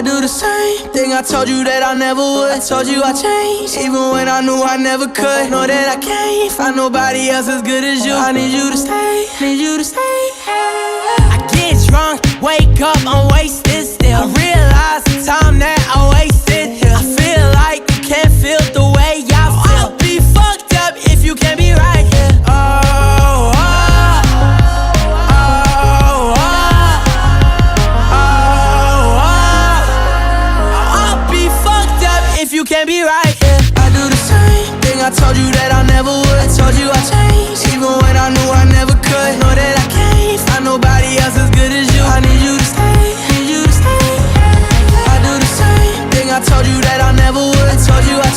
I do the same thing I told you that I never would. I told you I changed, even when I knew I never could. Know that I can't find nobody else as good as you. I need you to stay, need you to stay. I get drunk, wake up, I'm wasted still. I realize the time that I wasted here. I feel like you can't feel the way I feel. I'll be fucked up if you can't be right here. You can't be right, yeah. I do the same thing I told you that I never would. I told you I changed, even when I knew I never could. Know that I can't find nobody else as good as you. I need you to stay, need you to stay. I do the same thing I told you that I never would. I told you I